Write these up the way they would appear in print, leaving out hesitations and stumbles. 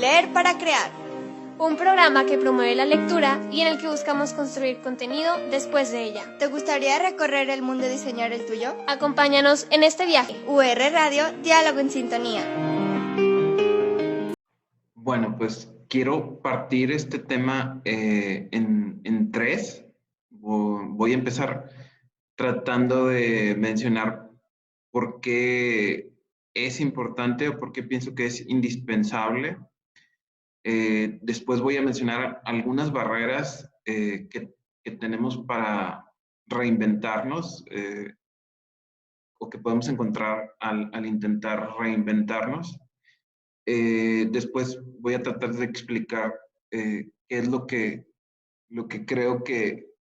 Leer para Crear, un programa que promueve la lectura y en el que buscamos construir contenido después de ella. ¿Te gustaría recorrer el mundo y diseñar el tuyo? Acompáñanos en este viaje. UR Radio, Diálogo en Sintonía. Bueno, pues quiero partir este tema en tres. Voy a empezar tratando de mencionar por qué es importante o por qué pienso que es indispensable. Después voy a mencionar algunas barreras que tenemos para reinventarnos o que podemos encontrar al intentar reinventarnos. Después voy a tratar de explicar qué es lo que creo que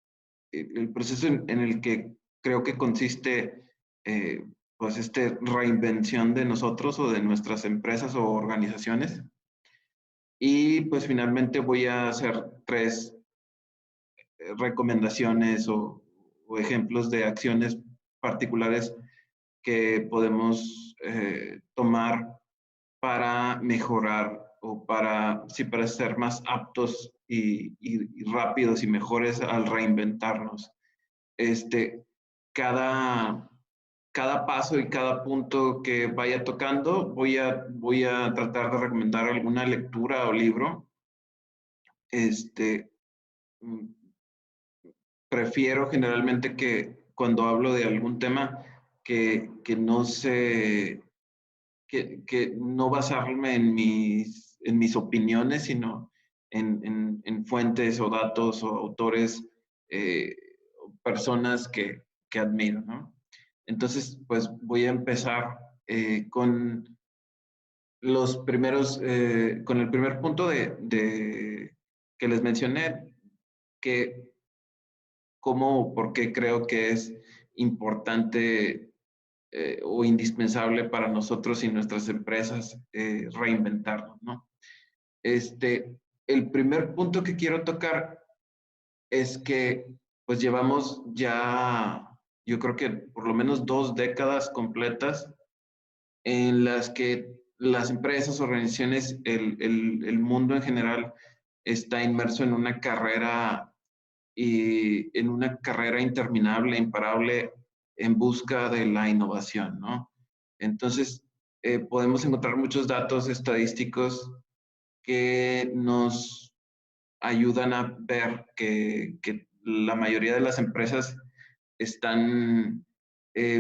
el proceso en el que creo que consiste pues reinvención de nosotros o de nuestras empresas o organizaciones. Y pues finalmente voy a hacer tres recomendaciones o ejemplos de acciones particulares que podemos tomar para mejorar o para ser más aptos y rápidos y mejores al reinventarnos. Cada, cada paso y cada punto que vaya tocando, voy a tratar de recomendar alguna lectura o libro. Prefiero generalmente que cuando hablo de algún tema, que no se que no basarme en mis opiniones, sino en fuentes o datos o autores, personas que admiro, ¿no? Entonces, pues voy a empezar con los primeros, con el primer punto que les mencioné, que cómo, por qué creo que es importante o indispensable para nosotros y nuestras empresas reinventarnos, ¿no? El primer punto que quiero tocar es que pues llevamos ya, yo creo que por lo menos 2 décadas completas en las que las empresas, organizaciones, el mundo en general está inmerso en una carrera interminable, imparable, en busca de la innovación, ¿no? Entonces, podemos encontrar muchos datos estadísticos que nos ayudan a ver que la mayoría de las empresas están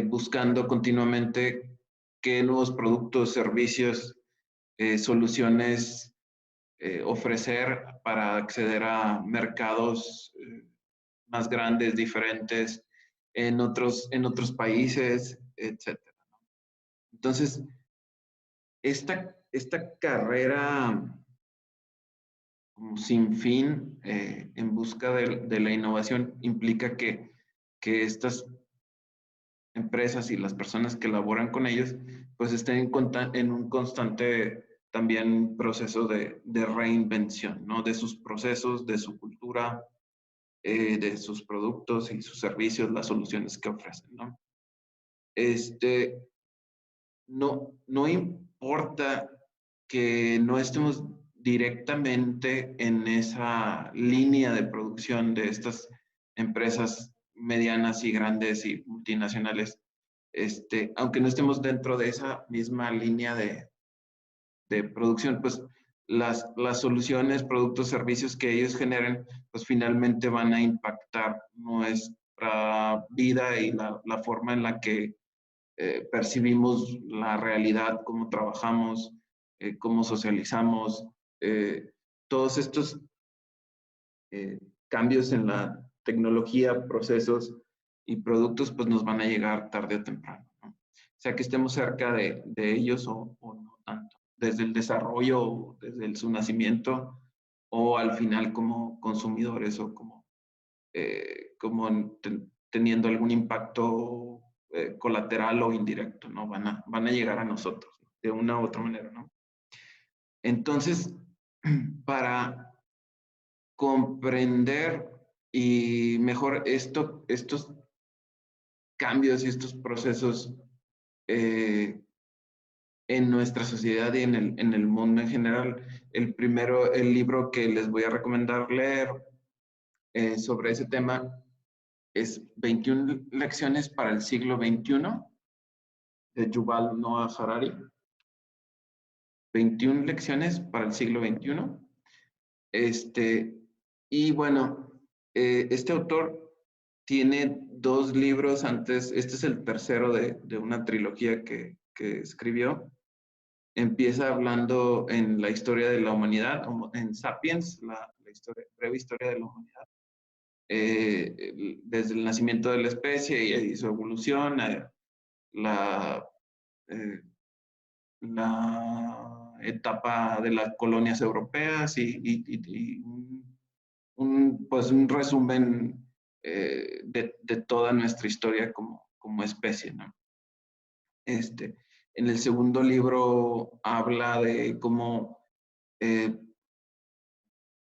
buscando continuamente qué nuevos productos, servicios, soluciones ofrecer para acceder a mercados más grandes, diferentes, en otros países, etcétera. Entonces, esta carrera como sin fin en busca de la innovación implica que estas empresas y las personas que laboran con ellos, pues estén en un constante también proceso de reinvención, ¿no? De sus procesos, de su cultura, de sus productos y sus servicios, las soluciones que ofrecen, ¿no? No importa que no estemos directamente en esa línea de producción de estas empresas medianas y grandes y multinacionales, aunque no estemos dentro de esa misma línea de producción, pues las soluciones, productos, servicios que ellos generen, pues finalmente van a impactar nuestra vida y la forma en la que percibimos la realidad, cómo trabajamos, cómo socializamos, todos estos cambios en la tecnología, procesos y productos, pues nos van a llegar tarde o temprano, ¿no? O sea, que estemos cerca de ellos o no tanto, desde el desarrollo, desde su nacimiento o al final como consumidores o como teniendo algún impacto colateral o indirecto, ¿no? Van a llegar a nosotros de una u otra manera, ¿no? Entonces, para comprender y mejor estos cambios y estos procesos en nuestra sociedad y en el mundo en general. El libro que les voy a recomendar leer sobre ese tema es 21 lecciones para el siglo XXI, de Yuval Noah Harari. 21 lecciones para el siglo XXI. Y bueno, este autor tiene 2 libros antes, este es el tercero de una trilogía que escribió. Empieza hablando en la historia de la humanidad, en Sapiens, la breve historia de la humanidad, desde el nacimiento de la especie y su evolución, la, eh, la etapa de las colonias europeas y pues un resumen de toda nuestra historia como especie, ¿no? En el segundo libro habla de cómo eh,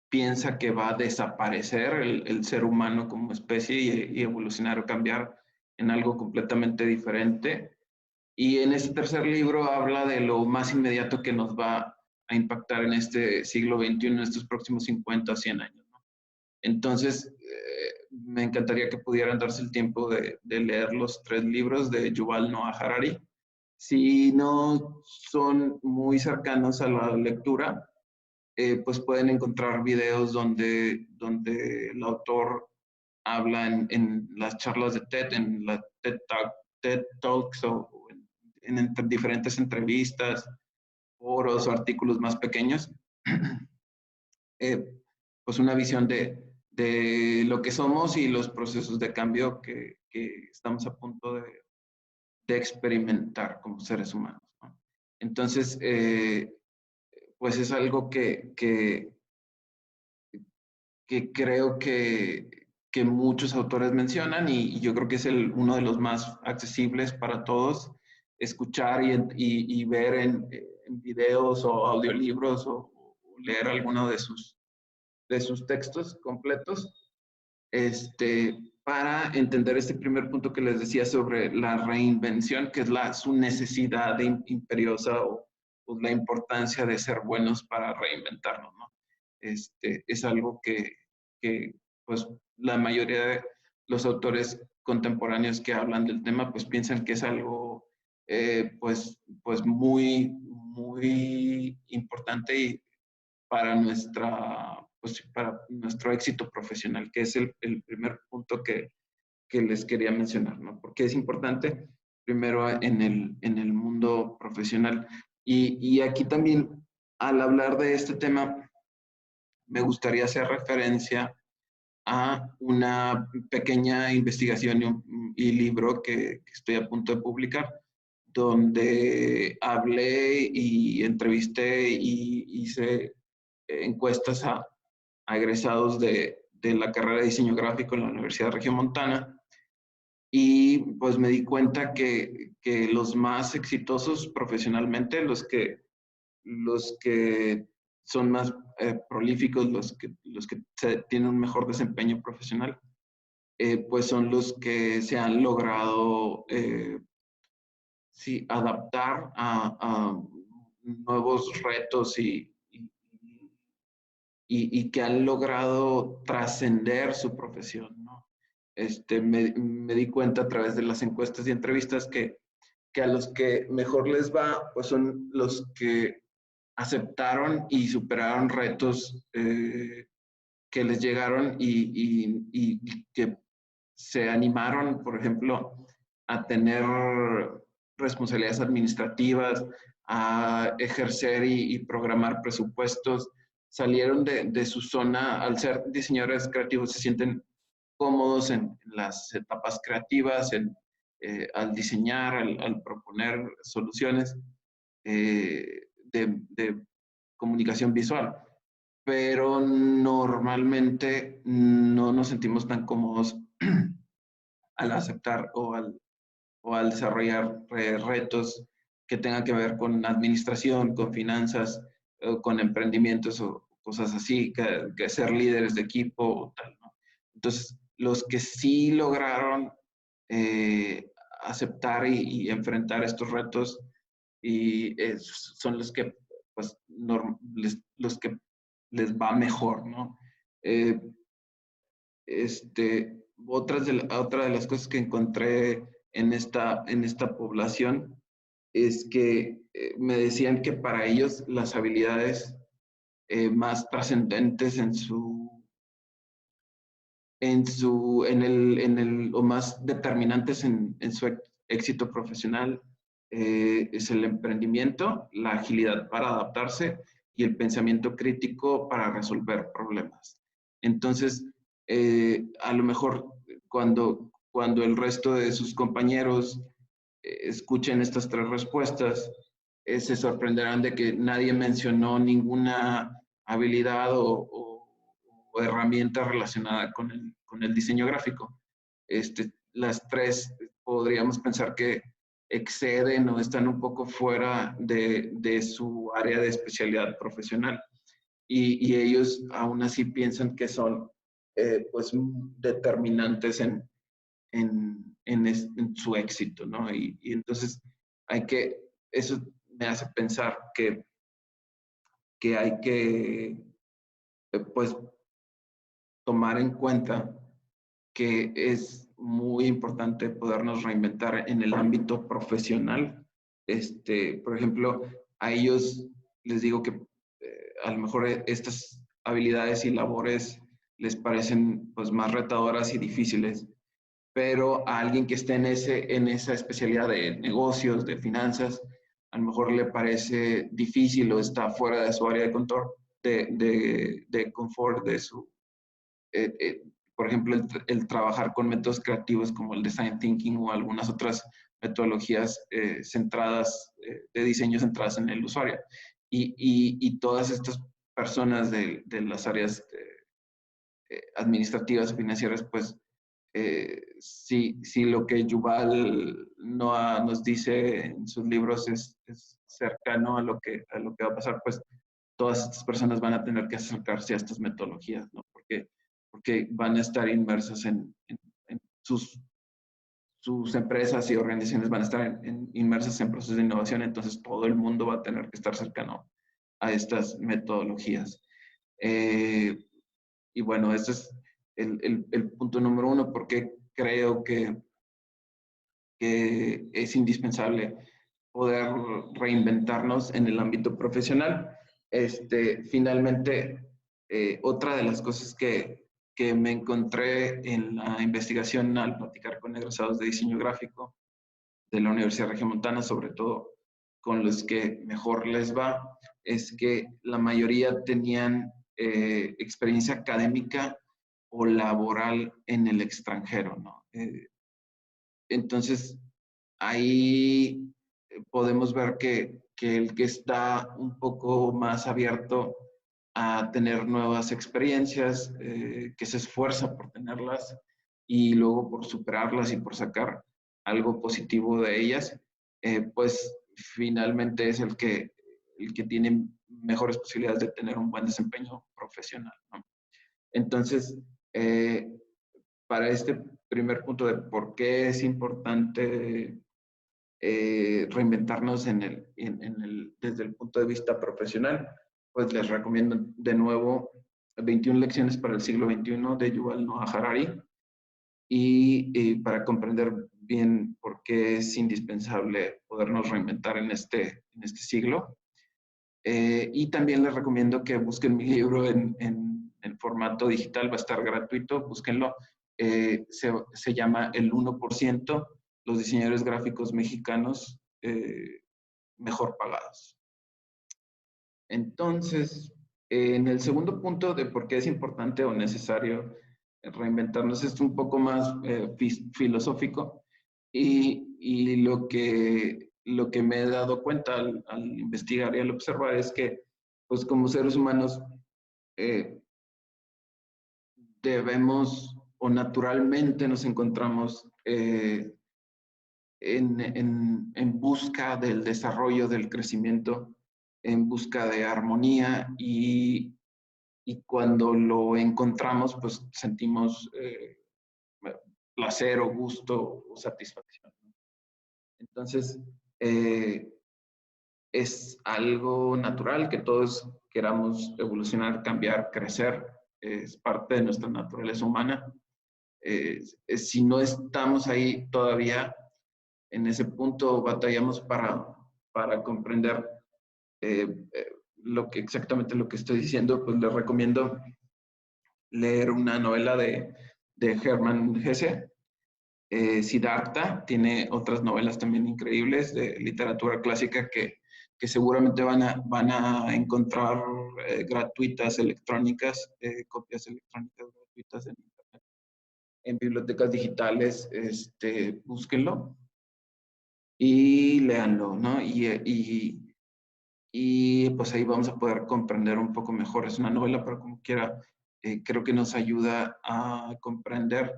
piensa que va a desaparecer el ser humano como especie y evolucionar o cambiar en algo completamente diferente. Y en este tercer libro habla de lo más inmediato que nos va a impactar en este siglo XXI, en estos próximos 50 o 100 años, ¿no? Entonces, me encantaría que pudieran darse el tiempo de leer los 3 libros de Yuval Noah Harari. Si no son muy cercanos a la lectura, pues pueden encontrar videos donde el autor habla en las charlas de TED, en la TED Talks o en diferentes entrevistas, foros o artículos más pequeños, pues una visión de lo que somos y los procesos de cambio que estamos a punto de experimentar como seres humanos, ¿no? Entonces, pues es algo que creo que muchos autores mencionan y yo creo que es uno de los más accesibles para todos escuchar y ver en videos o audiolibros o leer alguno de sus textos completos, para entender este primer punto que les decía sobre la reinvención, que es su necesidad imperiosa o la importancia de ser buenos para reinventarnos, ¿no? Es algo que pues la mayoría de los autores contemporáneos que hablan del tema pues piensan que es algo pues muy importante y para nuestro éxito profesional, que es el primer punto que les quería mencionar, ¿no? Porque es importante primero en el mundo profesional. Y aquí también, al hablar de este tema, me gustaría hacer referencia a una pequeña investigación y libro que estoy a punto de publicar, donde hablé y entrevisté y hice encuestas a egresados de la carrera de diseño gráfico en la Universidad Regiomontana y pues me di cuenta que los más exitosos profesionalmente, los que son más prolíficos, los que tienen un mejor desempeño profesional, pues son los que se han logrado sí, adaptar a nuevos retos y que han logrado trascender su profesión, ¿no? Me di cuenta a través de las encuestas y entrevistas que a los que mejor les va, pues son los que aceptaron y superaron retos que les llegaron y que se animaron, por ejemplo, a tener responsabilidades administrativas, a ejercer y programar presupuestos, salieron de su zona, al ser diseñadores creativos, se sienten cómodos en las etapas creativas, al diseñar, al proponer soluciones de comunicación visual, pero normalmente no nos sentimos tan cómodos al aceptar o al desarrollar retos que tengan que ver con administración, con finanzas, con emprendimientos o cosas así, que ser líderes de equipo o tal, ¿no? Entonces, los que sí lograron aceptar y enfrentar estos retos y son los que, pues, los que les va mejor, ¿no? Otra de las cosas que encontré en esta población es que me decían que para ellos las habilidades más trascendentes o más determinantes en su éxito profesional es el emprendimiento, la agilidad para adaptarse y el pensamiento crítico para resolver problemas. Entonces, a lo mejor cuando el resto de sus compañeros escuchen estas tres respuestas, se sorprenderán de que nadie mencionó ninguna habilidad o herramienta relacionada con el diseño gráfico. Las tres podríamos pensar que exceden o están un poco fuera de su área de especialidad profesional. Y ellos aún así piensan que son pues determinantes en su éxito, ¿no? Y entonces eso me hace pensar que hay que, pues, tomar en cuenta que es muy importante podernos reinventar en el ámbito profesional. Por ejemplo, a ellos les digo que a lo mejor estas habilidades y labores les parecen pues más retadoras y difíciles, pero a alguien que esté en esa especialidad de negocios, de finanzas, a lo mejor le parece difícil o está fuera de su área de confort, eh, eh, por ejemplo, el trabajar con métodos creativos como el design thinking o algunas otras metodologías de diseño centradas en el usuario. Y todas estas personas de las áreas administrativas o financieras, pues si lo que Yuval Noah nos dice en sus libros es cercano a lo que va a pasar, pues todas estas personas van a tener que acercarse a estas metodologías, ¿no? Porque van a estar inmersas en sus empresas y organizaciones van a estar inmersas en procesos de innovación, entonces todo el mundo va a tener que estar cercano a estas metodologías. Y bueno, ese es el punto número uno, porque creo que es indispensable poder reinventarnos en el ámbito profesional. Finalmente, otra de las cosas que me encontré en la investigación al platicar con egresados de diseño gráfico de la Universidad Regiomontana, sobre todo con los que mejor les va, es que la mayoría tenían experiencia académica o laboral en el extranjero, ¿no? Entonces, ahí podemos ver que el que está un poco más abierto a tener nuevas experiencias, que se esfuerza por tenerlas y luego por superarlas y por sacar algo positivo de ellas, pues finalmente es el que tiene mejores posibilidades de tener un buen desempeño profesional, ¿no? Entonces, para este primer punto de por qué es importante reinventarnos desde el punto de vista profesional, pues les recomiendo de nuevo 21 lecciones para el siglo XXI de Yuval Noah Harari y para comprender bien por qué es indispensable podernos reinventar en este siglo. Y también les recomiendo que busquen mi libro en formato digital, va a estar gratuito, búsquenlo. Se llama El 1%, los diseñadores gráficos mexicanos mejor pagados. Entonces, en el segundo punto de por qué es importante o necesario reinventarnos, es un poco más filosófico y lo que me he dado cuenta al investigar y al observar es que, pues como seres humanos, debemos o naturalmente nos encontramos en busca del desarrollo, del crecimiento, en busca de armonía y cuando lo encontramos, pues sentimos placer o gusto o satisfacción. Entonces, es algo natural que todos queramos evolucionar, cambiar, crecer. Es parte de nuestra naturaleza humana. Si no estamos ahí todavía, en ese punto batallamos para comprender exactamente lo que estoy diciendo, pues les recomiendo leer una novela de Hermann Hesse. Siddhartha tiene otras novelas también increíbles de literatura clásica que seguramente van a encontrar gratuitas electrónicas, copias electrónicas gratuitas en internet, en bibliotecas digitales. Búsquenlo y léanlo, ¿no? Y pues ahí vamos a poder comprender un poco mejor. Es una novela, pero como quiera, creo que nos ayuda a comprender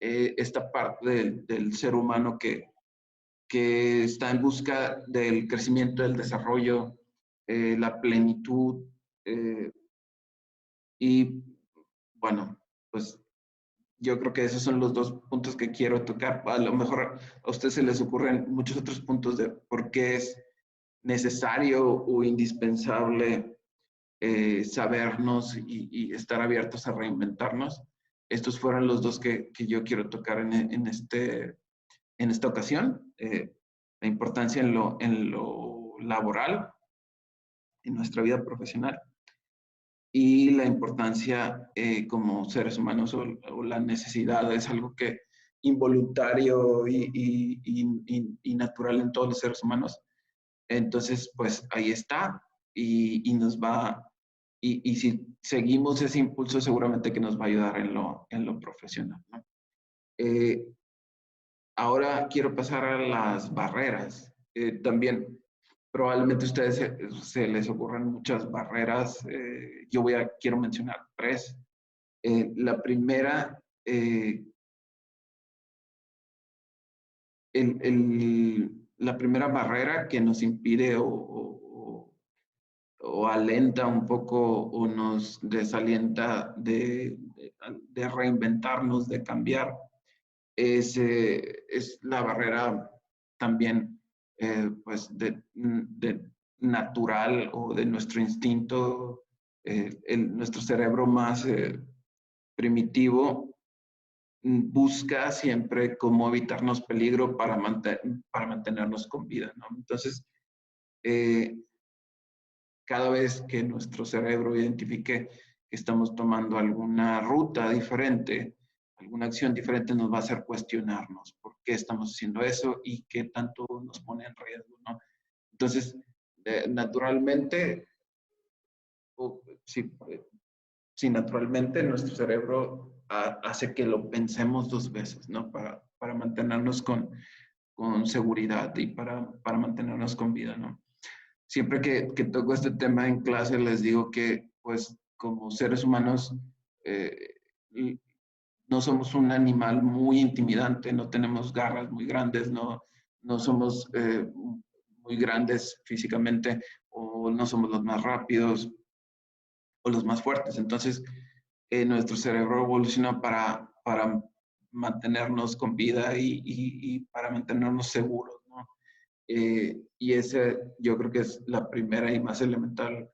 esta parte del ser humano que está en busca del crecimiento, del desarrollo, la plenitud. Y bueno, pues yo creo que esos son los dos puntos que quiero tocar. A lo mejor a usted se les ocurren muchos otros puntos de por qué es necesario o indispensable sabernos y estar abiertos a reinventarnos. Estos fueron los dos que yo quiero tocar en esta ocasión. La importancia en lo laboral, en nuestra vida profesional, y la importancia como seres humanos o la necesidad es algo que involuntario y natural en todos los seres humanos. Entonces, pues ahí está y nos va, y si seguimos ese impulso, seguramente que nos va a ayudar en lo profesional, ¿no? Ahora quiero pasar a las barreras. También probablemente a ustedes se les ocurran muchas barreras. Quiero mencionar tres. La primera, la primera barrera que nos impide o alenta un poco o nos desalienta de reinventarnos, de cambiar, es la barrera también pues de natural o de nuestro instinto, nuestro cerebro más primitivo busca siempre cómo evitarnos peligro para mantenernos con vida, ¿no? Entonces, cada vez que nuestro cerebro identifique que estamos tomando alguna ruta diferente, alguna acción diferente, nos va a hacer cuestionarnos por qué estamos haciendo eso y qué tanto nos pone en riesgo, ¿no? Entonces, naturalmente, sí, naturalmente nuestro cerebro hace que lo pensemos dos veces, ¿no? Para mantenernos con seguridad y para mantenernos con vida, ¿no? Siempre que toco este tema en clase les digo que, pues, como seres humanos, eh, no somos un animal muy intimidante, no tenemos garras muy grandes, no somos muy grandes físicamente o no somos los más rápidos o los más fuertes. Entonces, nuestro cerebro evoluciona para mantenernos con vida y para mantenernos seguros, ¿no? Y ese yo creo que es la primera y más elemental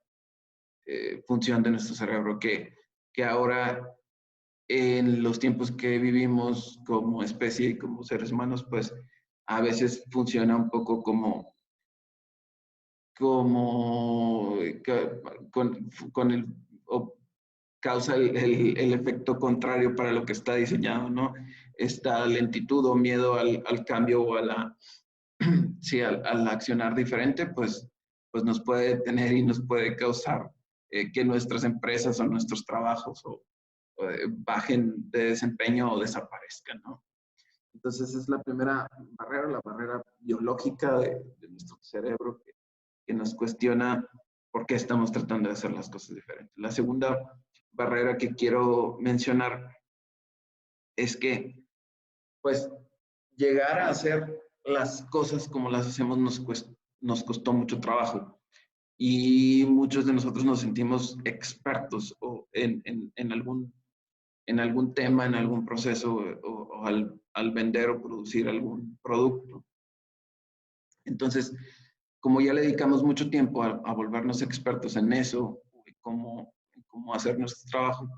función de nuestro cerebro, que ahora en los tiempos que vivimos como especie y como seres humanos, pues a veces funciona un poco como con el, o causa el efecto contrario para lo que está diseñado, ¿no? Esta lentitud o miedo al cambio o sí, al accionar diferente, pues nos puede detener y nos puede causar que nuestras empresas o nuestros trabajos bajen de desempeño o desaparezcan, ¿no? Entonces es la primera barrera, la barrera biológica de nuestro cerebro que nos cuestiona por qué estamos tratando de hacer las cosas diferentes. La segunda barrera que quiero mencionar es que, pues, llegar a hacer las cosas como las hacemos nos costó mucho trabajo y muchos de nosotros nos sentimos expertos en algún tema, en algún proceso o al vender o producir algún producto. Entonces, como ya le dedicamos mucho tiempo a volvernos expertos en eso, cómo hacer nuestro trabajo,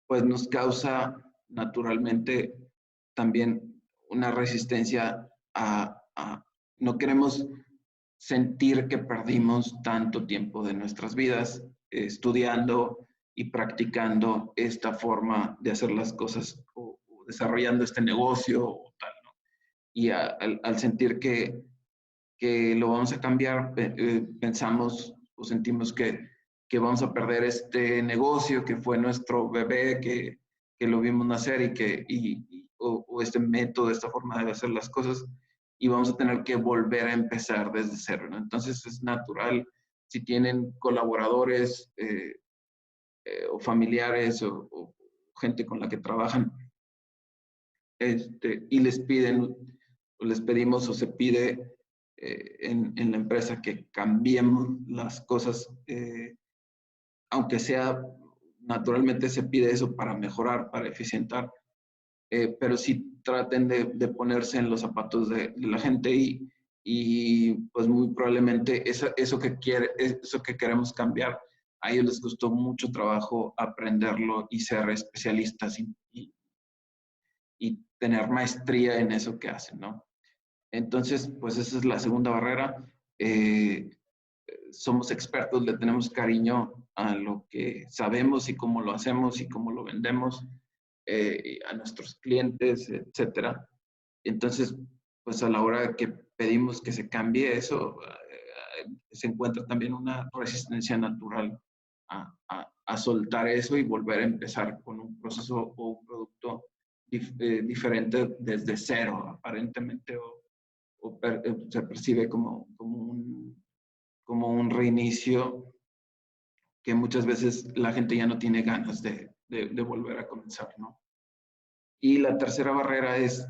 pues nos causa naturalmente también una resistencia no queremos sentir que perdimos tanto tiempo de nuestras vidas estudiando y practicando esta forma de hacer las cosas o desarrollando este negocio o tal, ¿no? Y al sentir que lo vamos a cambiar, pensamos o sentimos que vamos a perder este negocio que fue nuestro bebé, que lo vimos nacer o este método, esta forma de hacer las cosas, y vamos a tener que volver a empezar desde cero, ¿no? Entonces es natural, si tienen colaboradores o familiares o gente con la que trabajan, y les piden, o les pedimos o se pide en la empresa que cambiemos las cosas, aunque sea, naturalmente se pide eso para mejorar, para eficientar, pero sí traten de ponerse en los zapatos de la gente y pues muy probablemente eso que queremos cambiar, a ellos les costó mucho trabajo aprenderlo y ser especialistas y tener maestría en eso que hacen, ¿no? Entonces, pues esa es la segunda barrera. Somos expertos, le tenemos cariño a lo que sabemos y cómo lo hacemos y cómo lo vendemos a nuestros clientes, etcétera. Entonces, pues a la hora que pedimos que se cambie eso, se encuentra también una resistencia natural a soltar eso y volver a empezar con un proceso o un producto diferente desde cero, aparentemente, se percibe como un reinicio que muchas veces la gente ya no tiene ganas de volver a comenzar, ¿no? Y la tercera barrera es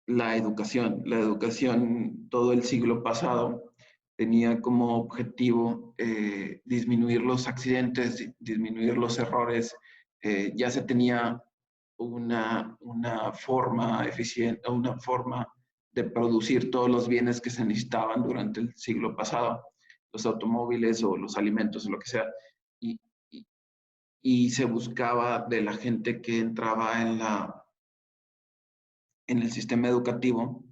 la educación. La educación todo el siglo pasado tenía como objetivo disminuir los accidentes, disminuir los errores. Ya se tenía una forma eficiente, una forma de producir todos los bienes que se necesitaban durante el siglo pasado, los automóviles o los alimentos o lo que sea. Y, y, y se buscaba de la gente que entraba en el sistema educativo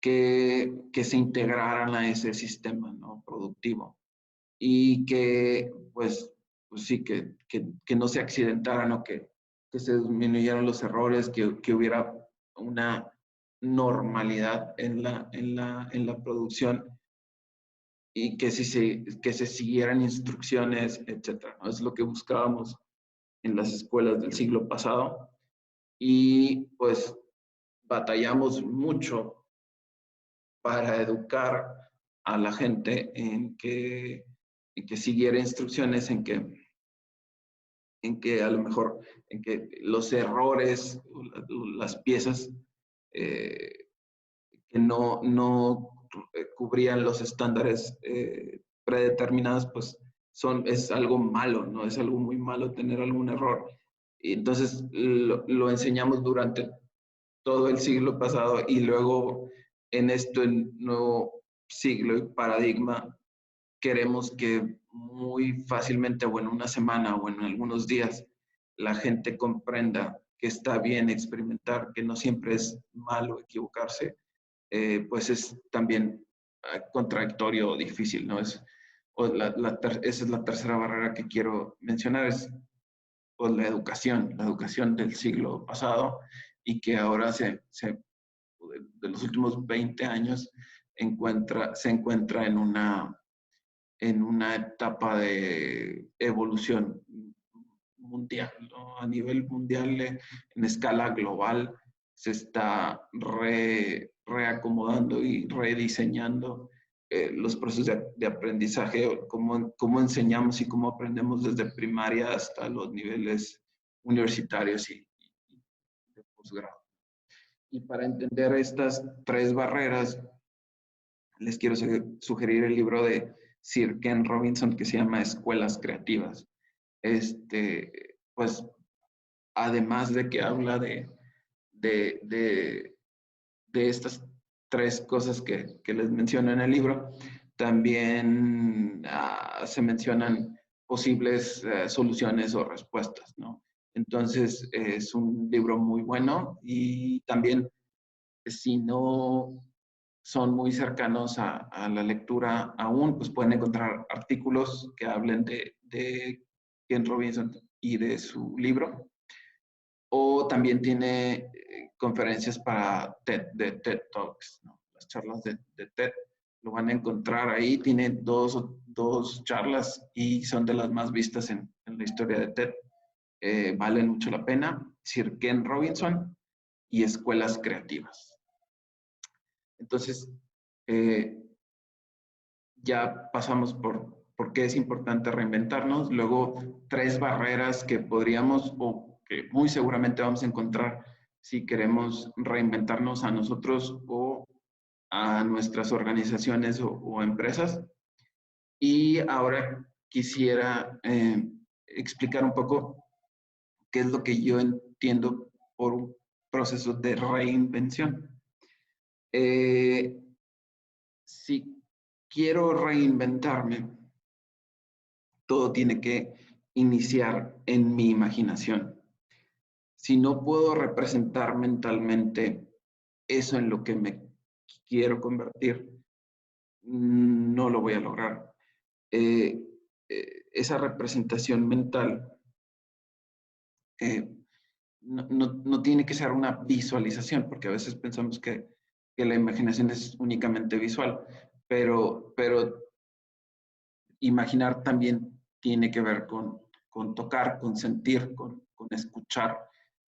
que se integraran a ese sistema, ¿no? Productivo y que pues sí, que no se accidentaran o que se disminuyeran los errores, que hubiera una normalidad en la producción y que se siguieran instrucciones, etcétera, ¿no? Es lo que buscábamos en las escuelas del siglo pasado y pues batallamos mucho para educar a la gente en que siguiera instrucciones, en que a lo mejor, en que los errores, las piezas eh, que no cubrían los estándares predeterminados, pues es algo malo, ¿no? Es algo muy malo tener algún error. Y entonces lo enseñamos durante todo el siglo pasado y luego en este nuevo siglo y paradigma queremos que muy fácilmente o en una semana o en algunos días la gente comprenda que está bien experimentar, que no siempre es malo equivocarse, pues es también contradictorio o difícil, ¿no? Esa es la tercera barrera que quiero mencionar, es pues, la educación del siglo pasado y que ahora de los últimos 20 años se encuentra en una etapa de evolución mundial, ¿no? A nivel mundial, en escala global, se está reacomodando y rediseñando los procesos de aprendizaje, cómo enseñamos y cómo aprendemos desde primaria hasta los niveles universitarios y de posgrado. Y para entender estas tres barreras, les quiero sugerir el libro de Sir Ken Robinson que se llama Escuelas Creativas. Pues, además de que habla de estas tres cosas que les menciono en el libro, también se mencionan posibles soluciones o respuestas, ¿no? Entonces, es un libro muy bueno y también, si no son muy cercanos a la lectura aún, pues pueden encontrar artículos que hablen de Ken Robinson y de su libro. O también tiene conferencias para TED, de TED Talks, ¿no? Las charlas de TED. Lo van a encontrar ahí. Tiene dos charlas y son de las más vistas en la historia de TED. Valen mucho la pena. Sir Ken Robinson y Escuelas Creativas. Entonces, ya pasamos por qué es importante reinventarnos. Luego, tres barreras que podríamos o que muy seguramente vamos a encontrar si queremos reinventarnos a nosotros o a nuestras organizaciones o empresas. Y ahora quisiera explicar un poco qué es lo que yo entiendo por un proceso de reinvención. Si quiero reinventarme, todo tiene que iniciar en mi imaginación. Si no puedo representar mentalmente eso en lo que me quiero convertir, no lo voy a lograr. Esa representación mental no tiene que ser una visualización, porque a veces pensamos que la imaginación es únicamente visual, pero imaginar también tiene que ver con tocar, con sentir, con escuchar.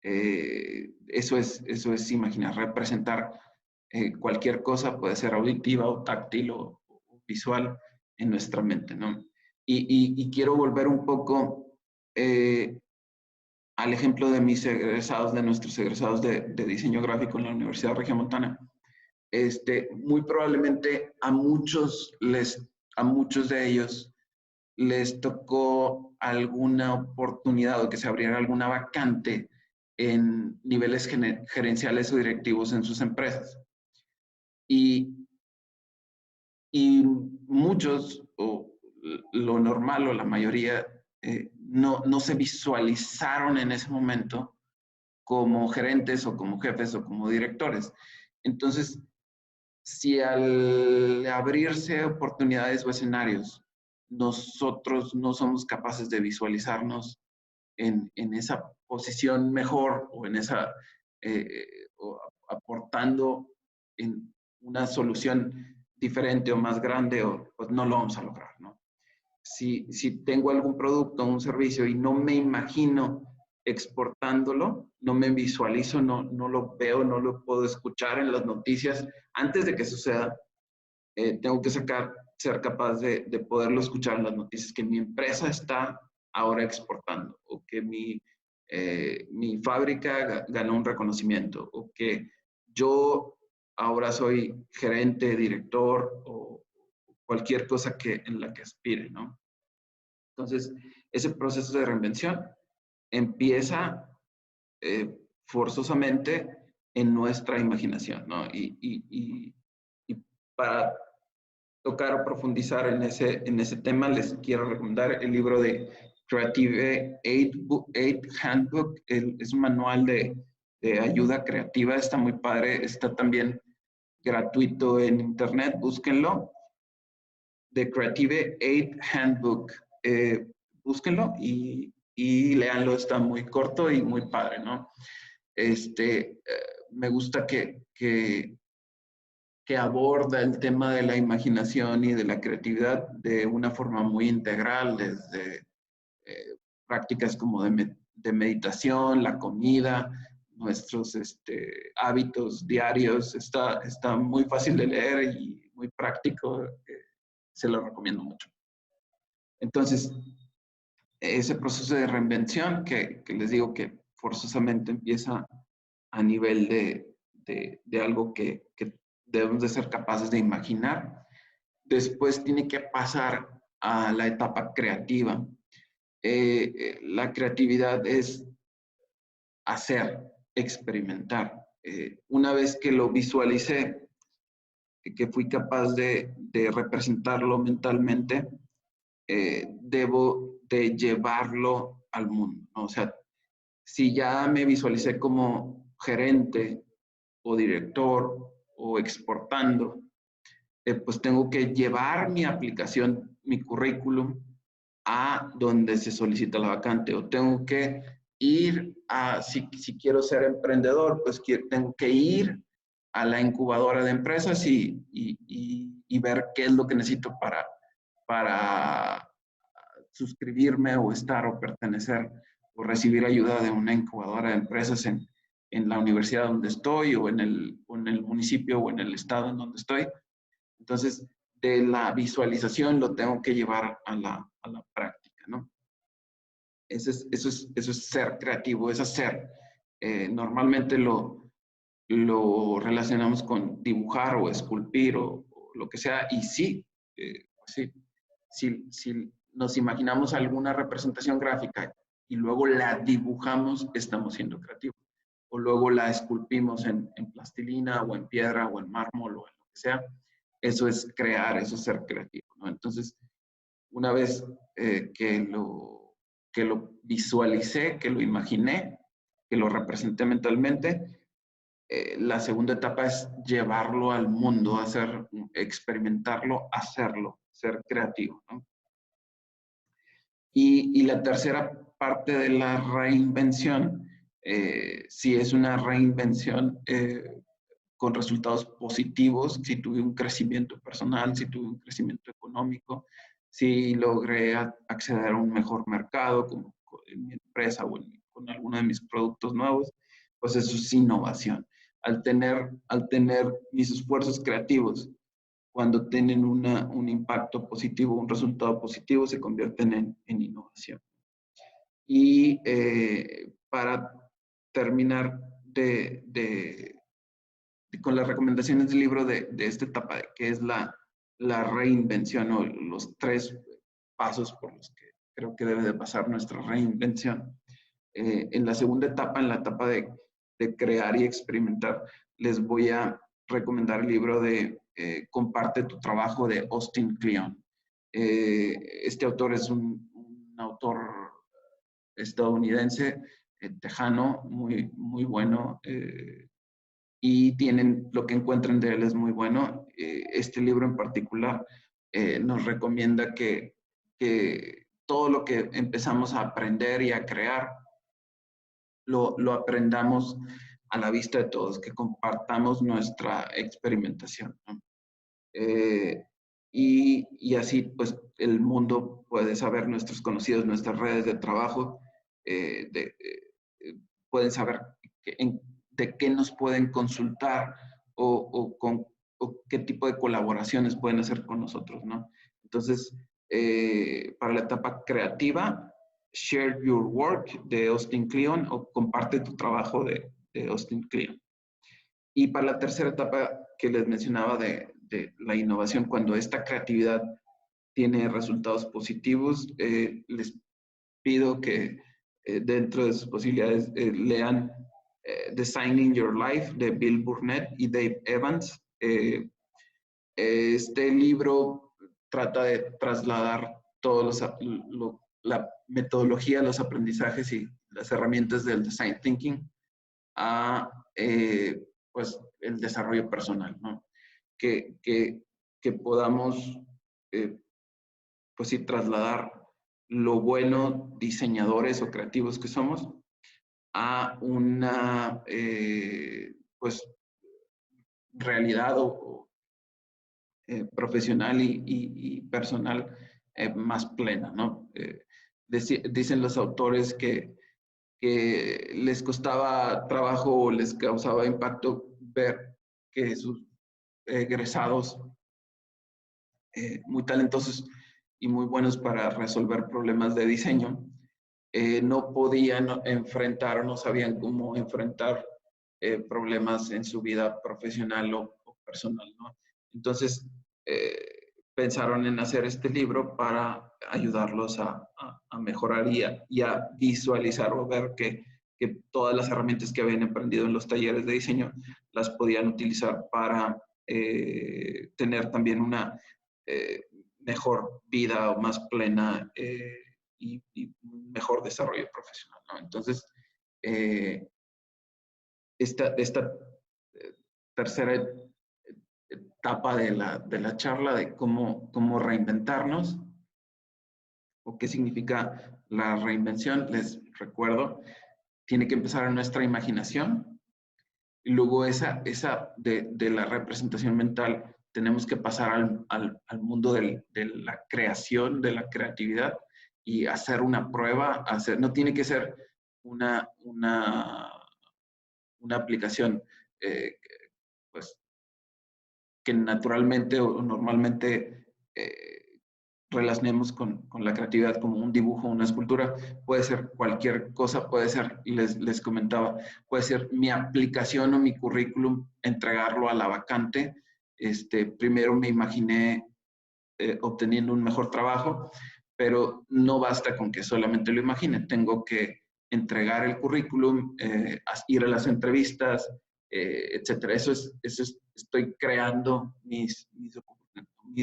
Eso es imaginar, representar cualquier cosa, puede ser auditiva o táctil o visual en nuestra mente, ¿no? Y quiero volver un poco al ejemplo de mis egresados, de nuestros egresados de diseño gráfico en la Universidad Regiomontana. Muy probablemente a muchos de ellos les tocó alguna oportunidad o que se abriera alguna vacante en niveles gerenciales o directivos en sus empresas. Y muchos, o lo normal o la mayoría, no se visualizaron en ese momento como gerentes o como jefes o como directores. Entonces, si al abrirse oportunidades o escenarios, nosotros no somos capaces de visualizarnos en esa posición mejor o en esa, o aportando en una solución diferente o más grande, pues no lo vamos a lograr, ¿no? Si tengo algún producto o un servicio y no me imagino exportándolo, no me visualizo, no lo veo, no lo puedo escuchar en las noticias antes de que suceda, tengo que ser capaz de poderlo escuchar en las noticias, que mi empresa está ahora exportando, o que mi fábrica ganó un reconocimiento, o que yo ahora soy gerente, director, o cualquier cosa en la que aspire, ¿no? Entonces, ese proceso de reinvención empieza forzosamente en nuestra imaginación, ¿no? Y para tocar o profundizar en ese tema, les quiero recomendar el libro de Creative Aid Handbook. Es un manual de ayuda creativa, está muy padre, está también gratuito en internet, búsquenlo. The Creative Aid Handbook. Búsquenlo y léanlo, está muy corto y muy padre, ¿no? Me gusta que aborda el tema de la imaginación y de la creatividad de una forma muy integral, desde prácticas como de meditación, la comida, nuestros hábitos diarios. Está muy fácil de leer y muy práctico. Se lo recomiendo mucho. Entonces, ese proceso de reinvención que les digo que forzosamente empieza a nivel de algo que debemos de ser capaces de imaginar, después tiene que pasar a la etapa creativa. La creatividad es hacer, experimentar. Una vez que lo visualicé, que fui capaz de representarlo mentalmente, debo de llevarlo al mundo, ¿no? O sea, si ya me visualicé como gerente o director o exportando, pues tengo que llevar mi aplicación, mi currículum, a donde se solicita la vacante, o tengo que ir a, si quiero ser emprendedor, pues tengo que ir a la incubadora de empresas y ver qué es lo que necesito para suscribirme o estar o pertenecer o recibir ayuda de una incubadora de empresas en la universidad donde estoy o en el municipio o en el estado en donde estoy. Entonces, de la visualización lo tengo que llevar a la práctica, ¿no? Eso es ser creativo, es hacer. Normalmente lo relacionamos con dibujar o esculpir o lo que sea, y sí, pues sí, si nos imaginamos alguna representación gráfica y luego la dibujamos, estamos siendo creativos. O luego la esculpimos en plastilina o en piedra o en mármol o en lo que sea. Eso es crear, eso es ser creativo, ¿no? Entonces, una vez que lo visualicé, que lo imaginé, que lo representé mentalmente, la segunda etapa es llevarlo al mundo, experimentarlo, hacerlo, ser creativo, ¿no? Y la tercera parte de la reinvención, si es una reinvención con resultados positivos, si tuve un crecimiento personal, si tuve un crecimiento económico, si logré acceder a un mejor mercado como en mi empresa o con alguno de mis productos nuevos, pues eso es innovación. Al tener mis esfuerzos creativos, cuando tienen un impacto positivo, un resultado positivo, se convierten en innovación. Y para terminar con las recomendaciones del libro de esta etapa, que es la reinvención o los 3 pasos por los que creo que debe de pasar nuestra reinvención. En la segunda etapa, en la etapa de crear y experimentar, les voy a recomendar el libro de Comparte tu trabajo de Austin Kleon. Este autor es un autor estadounidense, tejano, muy bueno, y lo que encuentran de él es muy bueno. Este libro en particular nos recomienda que todo lo que empezamos a aprender y a crear, lo aprendamos a la vista de todos, que compartamos nuestra experimentación, ¿no? Y así, pues, el mundo puede saber, nuestros conocidos, nuestras redes de trabajo, pueden saber de qué nos pueden consultar o qué tipo de colaboraciones pueden hacer con nosotros, ¿no? Entonces, para la etapa creativa, Share Your Work de Austin Kleon o Comparte tu trabajo de Austin Kleon. Y para la tercera etapa que les mencionaba de la innovación, cuando esta creatividad tiene resultados positivos, les pido que dentro de sus posibilidades lean Designing Your Life de Bill Burnett y Dave Evans. Este libro trata de trasladar la metodología, los aprendizajes y las herramientas del design thinking a pues el desarrollo personal, ¿no? Que podamos pues sí trasladar lo bueno diseñadores o creativos que somos a una pues realidad profesional y personal más plena, ¿no? Dicen los autores que les costaba trabajo o les causaba impacto ver que sus egresados muy talentosos y muy buenos para resolver problemas de diseño, no podían enfrentar o no sabían cómo enfrentar problemas en su vida profesional o personal, ¿no? Entonces, pensaron en hacer este libro para ayudarlos a mejorar y a visualizar o ver que todas las herramientas que habían aprendido en los talleres de diseño las podían utilizar para tener también una mejor vida o más plena y mejor desarrollo profesional, ¿no? Entonces, esta tercera etapa de la charla de cómo reinventarnos o qué significa la reinvención, les recuerdo, tiene que empezar en nuestra imaginación y luego de la representación mental tenemos que pasar al mundo de la creación, de la creatividad y hacer una prueba, no tiene que ser una aplicación pues, que naturalmente o normalmente relacionemos con la creatividad como un dibujo, una escultura, puede ser cualquier cosa, puede ser, les comentaba, puede ser mi aplicación o mi currículum, entregarlo a la vacante. Primero me imaginé obteniendo un mejor trabajo, pero no basta con que solamente lo imagine, tengo que entregar el currículum, ir a las entrevistas, etcétera. Estoy creando mis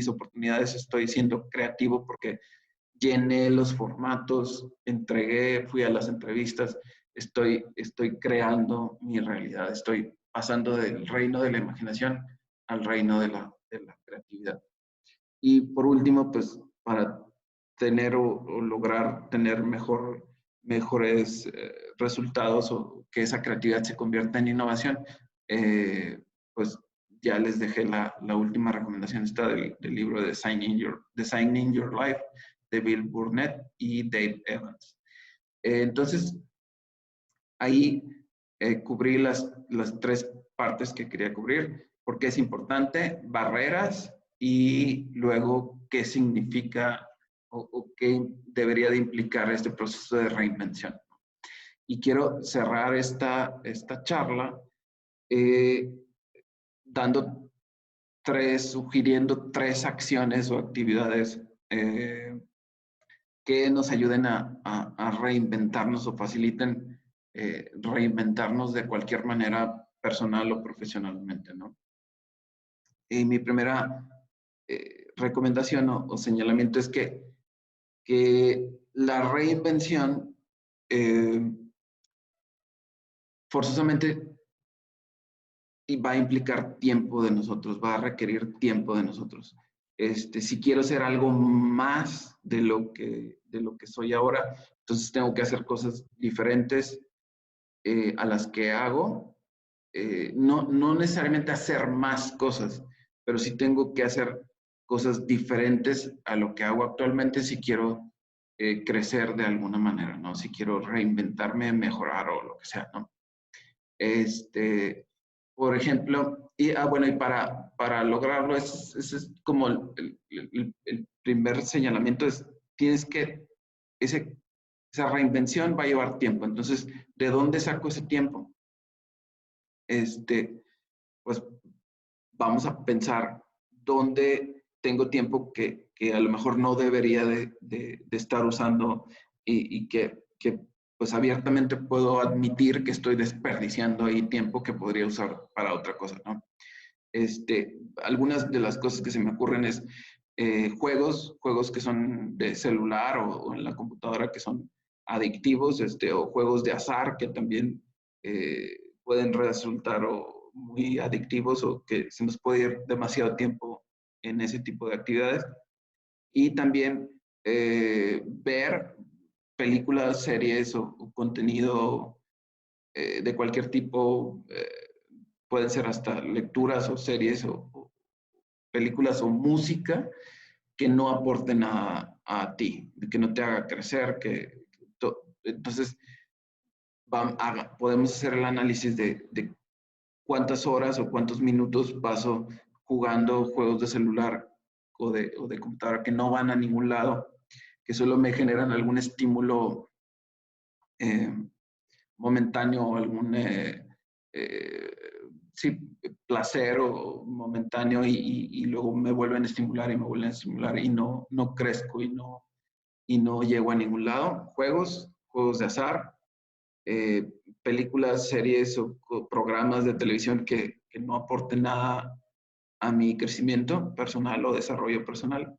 oportunidades, estoy siendo creativo porque llené los formatos, entregué, fui a las entrevistas, estoy creando mi realidad, estoy pasando del reino de la imaginación al reino de la creatividad. Y por último, pues para tener o lograr tener mejores resultados o que esa creatividad se convierta en innovación, pues ya les dejé la última recomendación esta del libro de Designing Your Life de Bill Burnett y Dave Evans. Entonces, ahí cubrí las tres partes que quería cubrir, porque es importante, barreras y luego qué significa o qué debería de implicar este proceso de reinvención. Y quiero cerrar esta charla sugiriendo tres acciones o actividades que nos ayuden a reinventarnos o faciliten reinventarnos de cualquier manera personal o profesionalmente, ¿no? Y mi primera recomendación o señalamiento es que la reinvención forzosamente va a implicar tiempo de nosotros, va a requerir tiempo de nosotros. Si quiero ser algo más de lo que soy ahora, entonces tengo que hacer cosas diferentes a las que hago. No necesariamente hacer más cosas, pero sí tengo que hacer cosas diferentes a lo que hago actualmente si quiero crecer de alguna manera, ¿no? Si quiero reinventarme, mejorar o lo que sea, ¿no? Por ejemplo, y para lograrlo, ese es como el primer señalamiento, tienes que, esa reinvención va a llevar tiempo. Entonces, ¿de dónde saco ese tiempo? Pues vamos a pensar dónde tengo tiempo que a lo mejor no debería de estar usando y que pues abiertamente puedo admitir que estoy desperdiciando ahí tiempo que podría usar para otra cosa, ¿no? Algunas de las cosas que se me ocurren es juegos que son de celular o en la computadora que son adictivos, o juegos de azar que también pueden resultar muy adictivos o que se nos puede ir demasiado tiempo en ese tipo de actividades. Y también ver películas, series o contenido de cualquier tipo, pueden ser hasta lecturas o series o películas o música que no aporten a ti, que no te haga crecer, entonces podemos hacer el análisis de cuántas horas o cuántos minutos paso jugando juegos de celular o de computadora que no van a ningún lado, que solo me generan algún estímulo momentáneo o algún sí, placer o momentáneo y luego me vuelven a estimular y me vuelven a estimular y no crezco y no llego a ningún lado. Juegos de azar, películas, series o programas de televisión que no aporten nada a mi crecimiento personal o desarrollo personal,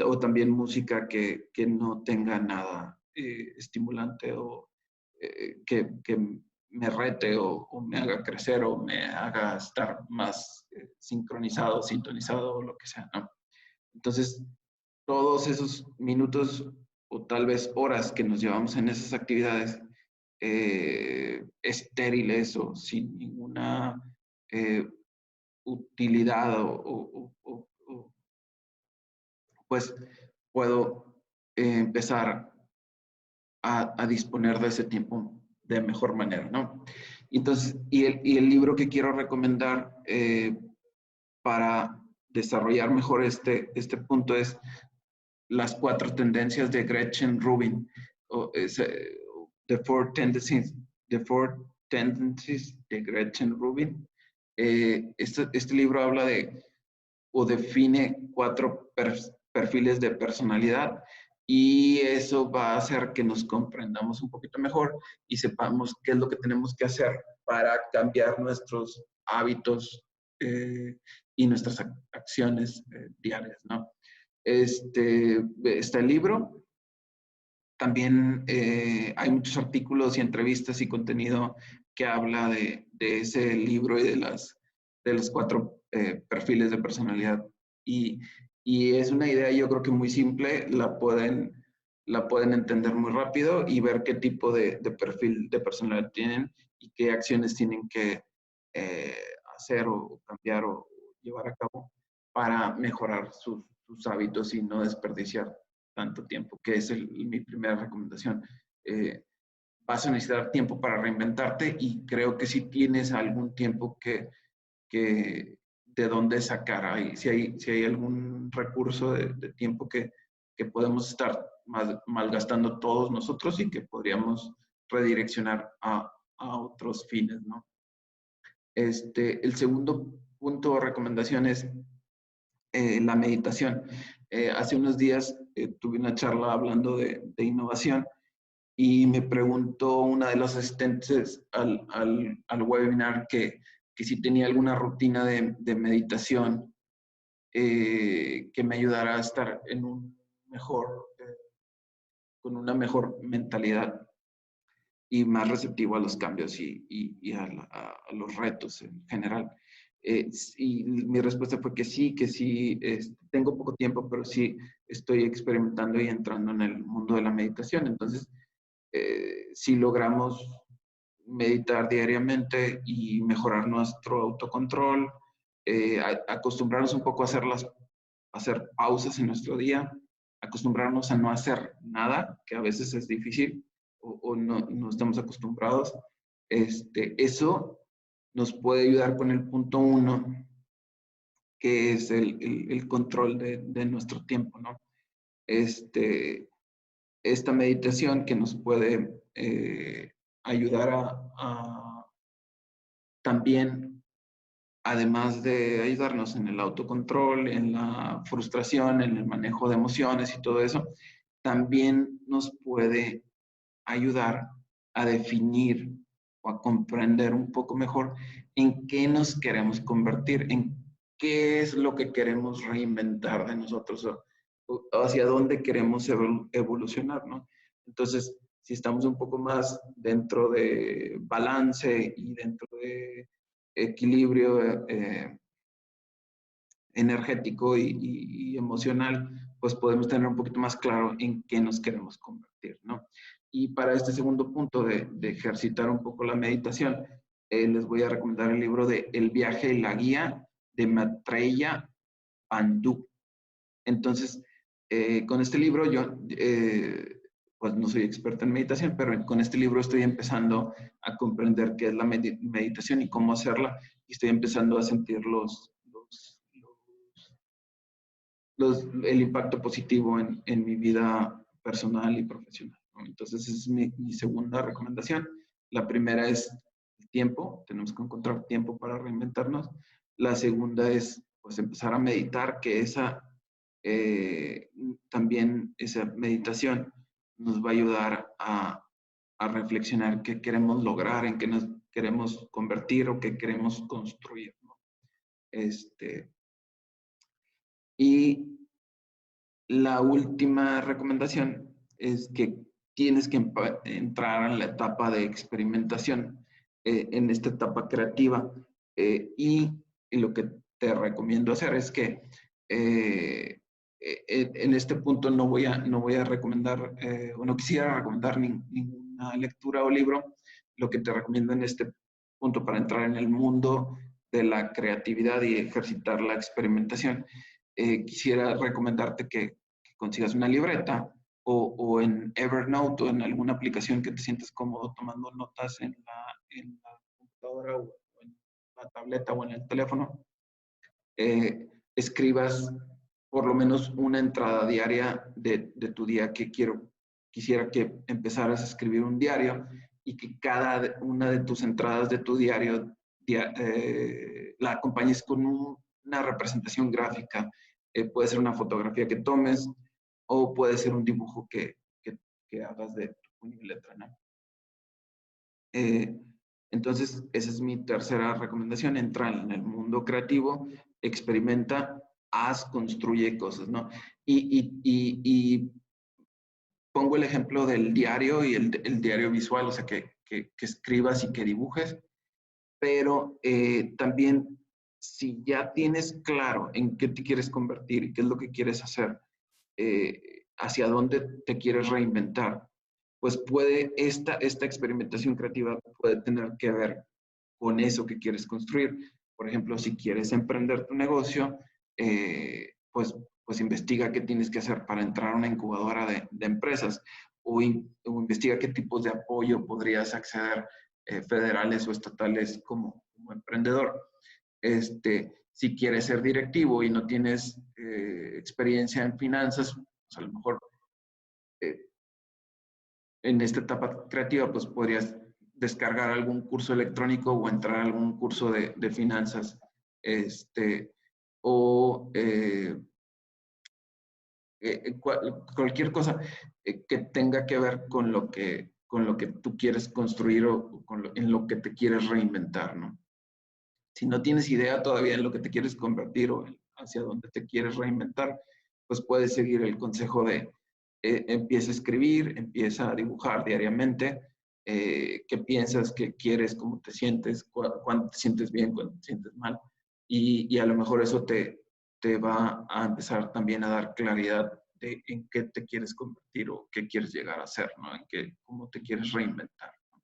o también música que no tenga nada estimulante o que me rete o me haga crecer o me haga estar más sincronizado, sintonizado o lo que sea, ¿no? Entonces, todos esos minutos o tal vez horas que nos llevamos en esas actividades estériles o sin ninguna eh, utilidad pues puedo empezar a disponer de ese tiempo de mejor manera, ¿no? Entonces, y el libro que quiero recomendar para desarrollar mejor este punto es Las 4 tendencias de Gretchen Rubin, o The Four Tendencies, The Four Tendencies de Gretchen Rubin. Este libro habla de o define 4 perfiles de personalidad y eso va a hacer que nos comprendamos un poquito mejor y sepamos qué es lo que tenemos que hacer para cambiar nuestros hábitos y nuestras acciones diarias, ¿no? Está el libro. También hay muchos artículos y entrevistas y contenido que habla de ese libro y de los 4 perfiles de personalidad. Y es una idea, yo creo que muy simple, la pueden entender muy rápido y ver qué tipo de perfil de personalidad tienen y qué acciones tienen que eh, hacer o cambiar o llevar a cabo para mejorar sus hábitos y no desperdiciar tanto tiempo, que es mi primera recomendación. Vas a necesitar tiempo para reinventarte y creo que si tienes algún tiempo que de dónde sacar, si hay algún recurso de tiempo que podemos estar malgastando todos nosotros y que podríamos redireccionar a otros fines, ¿no? El segundo punto o recomendación es la meditación. Hace unos días tuve una charla hablando de innovación y me preguntó una de los asistentes al webinar que si tenía alguna rutina de meditación que me ayudara a estar en con una mejor mentalidad y más receptivo a los cambios y a los retos en general. Y mi respuesta fue que sí, tengo poco tiempo, pero sí estoy experimentando y entrando en el mundo de la meditación. Entonces, si logramos meditar diariamente y mejorar nuestro autocontrol, acostumbrarnos un poco a hacer pausas en nuestro día, acostumbrarnos a no hacer nada, que a veces es difícil o no estamos acostumbrados. Eso nos puede ayudar con el punto 1, que es el control de nuestro tiempo, ¿no? Esta meditación que nos puede ayudar a también, además de ayudarnos en el autocontrol, en la frustración, en el manejo de emociones y todo eso, también nos puede ayudar a definir o a comprender un poco mejor en qué nos queremos convertir, en qué es lo que queremos reinventar de nosotros o hacia dónde queremos evolucionar, ¿no? Entonces, si estamos un poco más dentro de balance y dentro de equilibrio energético y emocional, pues podemos tener un poquito más claro en qué nos queremos convertir, ¿no? Y para este segundo punto de ejercitar un poco la meditación, les voy a recomendar el libro de El viaje y la guía de Maitreya Bandhu. Entonces, con este libro yo, pues no soy experta en meditación, pero con este libro estoy empezando a comprender qué es la meditación y cómo hacerla, y estoy empezando a sentir el impacto positivo en mi vida personal y profesional, ¿no? Entonces, esa es mi segunda recomendación. La primera es el tiempo, tenemos que encontrar tiempo para reinventarnos. La segunda es, pues, empezar a meditar, que también esa meditación nos va a ayudar a reflexionar qué queremos lograr, en qué nos queremos convertir o qué queremos construir, ¿no? Y la última recomendación es que tienes que entrar en la etapa de experimentación, en esta etapa creativa. Y lo que te recomiendo hacer es que en este punto no voy a recomendar, o no quisiera recomendar ninguna lectura o libro. Lo que te recomiendo en este punto para entrar en el mundo de la creatividad y ejercitar la experimentación, quisiera recomendarte que consigas una libreta o en Evernote o en alguna aplicación que te sientas cómodo tomando notas en la computadora o en la tableta o en el teléfono. Escribas por lo menos una entrada diaria de tu día. Quisiera que empezaras a escribir un diario y que cada una de tus entradas de tu diario la acompañes con una representación gráfica. Puede ser una fotografía que tomes o puede ser un dibujo que hagas de tu puño y letra, ¿no? Entonces, esa es mi tercera recomendación: entra en el mundo creativo, experimenta, haz, construye cosas, ¿no? Y pongo el ejemplo del diario y el diario visual, o sea, que escribas y que dibujes, pero también si ya tienes claro en qué te quieres convertir y qué es lo que quieres hacer, hacia dónde te quieres reinventar, pues puede esta experimentación creativa puede tener que ver con eso que quieres construir. Por ejemplo, si quieres emprender tu negocio, pues investiga qué tienes que hacer para entrar a una incubadora de empresas o investiga qué tipos de apoyo podrías acceder, federales o estatales como emprendedor. Si quieres ser directivo y no tienes experiencia en finanzas, pues a lo mejor eh, en esta etapa creativa, pues podrías descargar algún curso electrónico o entrar a algún curso de finanzas, o cualquier cosa que tenga que ver con lo que tú quieres construir o en lo que te quieres reinventar, ¿no? Si no tienes idea todavía en lo que te quieres convertir o hacia dónde te quieres reinventar, pues puedes seguir el consejo de empieza a escribir, empieza a dibujar diariamente, qué piensas, qué quieres, cómo te sientes, cuándo te sientes bien, cuándo te sientes mal. Y a lo mejor eso te va a empezar también a dar claridad de en qué te quieres convertir o qué quieres llegar a ser, ¿no? Cómo te quieres reinventar, ¿no?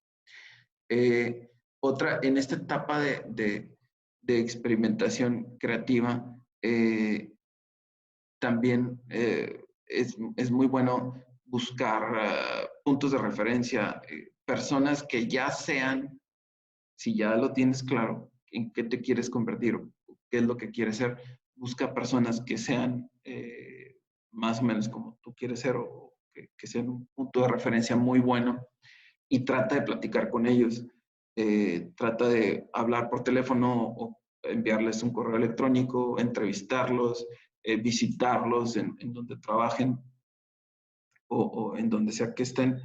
En esta etapa de experimentación creativa, también es muy bueno buscar puntos de referencia, personas que ya sean, si ya lo tienes claro, en qué te quieres convertir o qué es lo que quieres ser, busca personas que sean más o menos como tú quieres ser o que sean un punto de referencia muy bueno y trata de platicar con ellos. Trata de hablar por teléfono o enviarles un correo electrónico, entrevistarlos, visitarlos en donde trabajen o en donde sea que estén.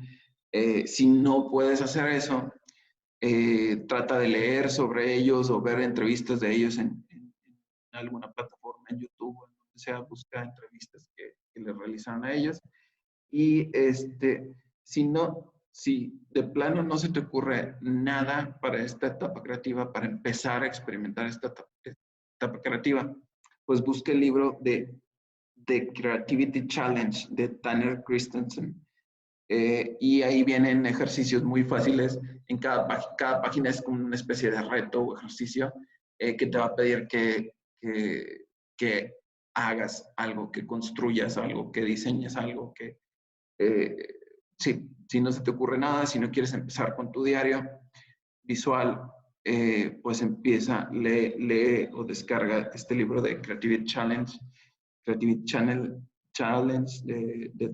Si no puedes hacer eso, trata de leer sobre ellos o ver entrevistas de ellos en alguna plataforma, en YouTube, en donde sea, busca entrevistas que les realizaron a ellos. Y si de plano no se te ocurre nada para esta etapa creativa, para empezar a experimentar esta etapa creativa, pues busca el libro de The Creativity Challenge de Tanner Christensen. Y ahí vienen ejercicios muy fáciles. En cada página es como una especie de reto o ejercicio que te va a pedir que hagas algo, que construyas algo, que diseñes algo, si no se te ocurre nada, si no quieres empezar con tu diario visual, pues empieza, lee o descarga este libro de Creativity Challenge de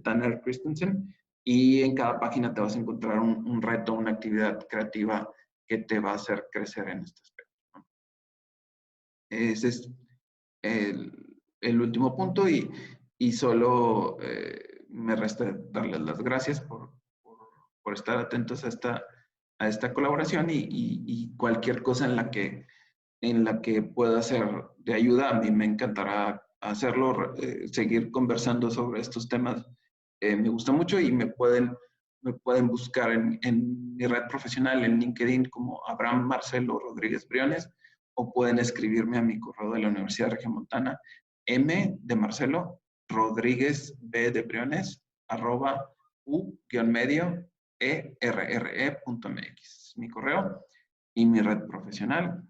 Tanner Christensen, y en cada página te vas a encontrar un reto, una actividad creativa que te va a hacer crecer en este aspecto, ¿no? Ese es el último punto y solo me resta darles las gracias por estar atentos a esta colaboración y cualquier cosa en la que en la que pueda ser de ayuda. A mí me encantará hacerlo, seguir conversando sobre estos temas. Me gusta mucho y me pueden buscar en mi red profesional en LinkedIn como Abraham Marcelo Rodríguez Briones, o pueden escribirme a mi correo de la Universidad Regiomontana, M de Marcelo, Rodríguez B de Briones, @u-medio erre.mx. Mi correo y mi red profesional,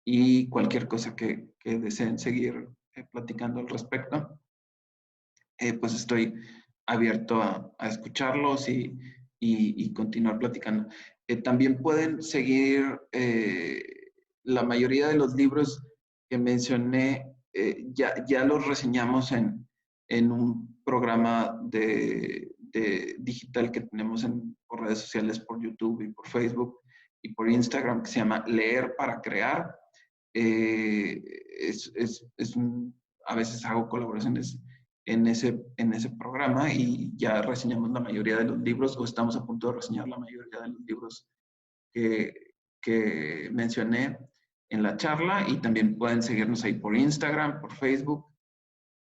y cualquier cosa que deseen seguir platicando al respecto, pues estoy abierto a escucharlos y continuar platicando. También pueden seguir la mayoría de los libros que mencioné, ya los reseñamos en un programa de digital que tenemos por redes sociales, por YouTube y por Facebook y por Instagram, que se llama Leer para Crear. A veces hago colaboraciones en ese programa y ya reseñamos la mayoría de los libros, o estamos a punto de reseñar la mayoría de los libros que mencioné en la charla, y también pueden seguirnos ahí por Instagram, por Facebook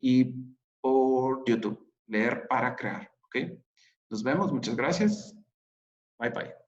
y por YouTube. Leer para Crear, ¿ok? Nos vemos, muchas gracias. Bye, bye.